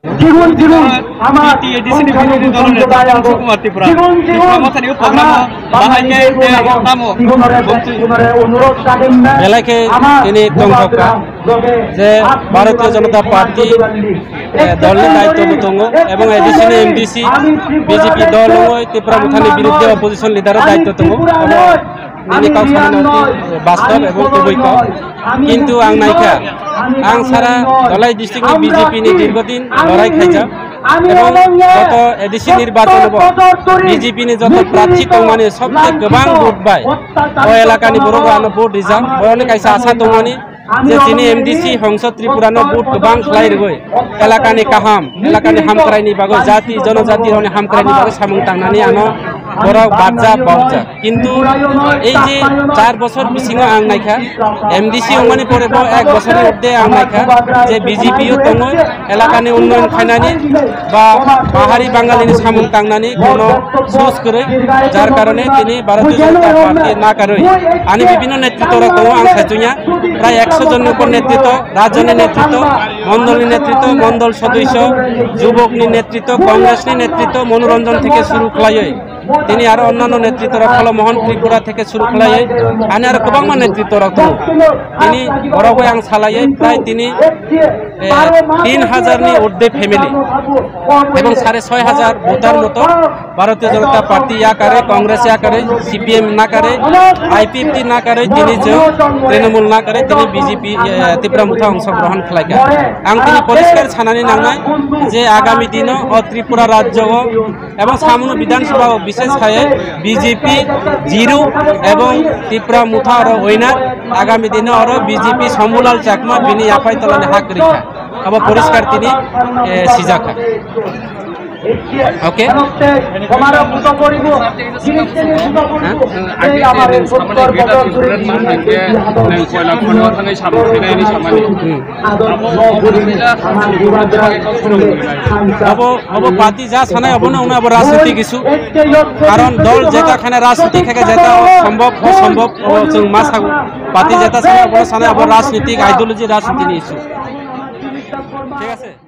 জীবন জীবন আমার এডিসি বিরোধী দলের নেতা কুমার ত্রিপুরা ক্ষমতানি প্রোগ্রাম বাহাইকে তামো অনুরোধ রাখেন বেলাকে তিনি দংখকা যে ভারতীয় জনতা পার্টি দলের দায়িত্ব বুতঙ্গ এবং এডিসি এমডিসি বিজেপি দল ত্রিপুরা মুথানি বিরুদ্ধে অপোজিশন লিডারের দায়িত্ব দङ ini kau sananoti বাস্তব এবং কবৈক কিন্তু আং নাইকা আং সারা ধলাই ডিস্ট্রিক্টনি বিজেপি নি দীর্ঘদিন লড়াই খাইছা এবং গত এডিসি নির্বাচন বিজেপি নি যত প্রার্থী দংমানি সবচেয়ে গোबां ভোট বাই ও এলাকানি বড় ভোট রিজার্ভ বড়নি কাইসা আশা দংমানি যে তিনি এমডিসি সংসদ ত্রিপুরানো ভোট গোबां খালাइरगय এলাকানি কাহাম এলাকানি হামক্রাইনি বাগৈ জাতি জনজাতি হনি হামক্রাইনি বাগৈ সামুং তাंनानै आनो বড় বাচ্চা বাচ্চা কিন্তু এই যে 4 বছর বিসিঙা আং নাইখা এমডিসি ওমানি পরে 1 বছরের মধ্যে আং নাইখা যে বিজেপিও দङ এলাকানি উন্নয়ন খাইনানি বা পাহাড়ি বাঙালিনি সামুং তাंनानै কোনো সোচ করে যার কারণে তিনি ভারতীয় জনতা পার্টি না করে আনি বিভিন্ন নেতৃত্বরা দङ আং সাইতুয়া প্রায় 100 জনের উপর নেতৃত্ব রাজ্যনি নেতৃত্ব মন্ডলী নেতৃত্ব মন্ডল সদস্য যুবকনি নেতৃত্ব কংগ্রেসনি নেতৃত্ব মনোরঞ্জন থেকে শুরু খালাই তিনি আর অন্যান্য নেতৃত্বরা ফলমোহন ত্রিপুরা থেকে শুরু খালাই আনি আর গোबां নেতৃত্বরা দङ তিনি বড়গৈ আং সালাই প্রায় তিনি 3000 নি ঊর্ধ্বে ফ্যামিলি এবং 6500 ভোটার মতো ভারতীয় জনতা পার্টি या करे कांग्रेस या करे सीपीएम ना करे आईपीएफटी ना करे তিনি যে তৃণমূল না করে তিনি বিজেপি ত্রিপুরা মুথা অংশগ্রহণ খালাইকা আং তিনি পরিষ্কার ছানানি নাংনাই যে আগামী দিন ও ত্রিপুরা রাজ্য এবং সামনো বিধানসভা বিশেষ খায়ে বিজেপি জিরো এবং ত্রিপুরা মুথা আর ওইনার আগামী দিন আর বিজেপি শম্ভুলাল চাকমা বিনি আপাই তলানি হাক রিখা अब পরিষ্কার তিনি সিজাখা ओके अब पार्टी जा सानाय अब ना अब राजनीति किसु कारण दल जेता खाने राजनीति खाके जेता सम्भव असम्भव जों मा सागु पार्टी जेता सानाय अब राजनीतिक आइडियोलॉजी राजनीति नि इस्यु ঠিক আছে।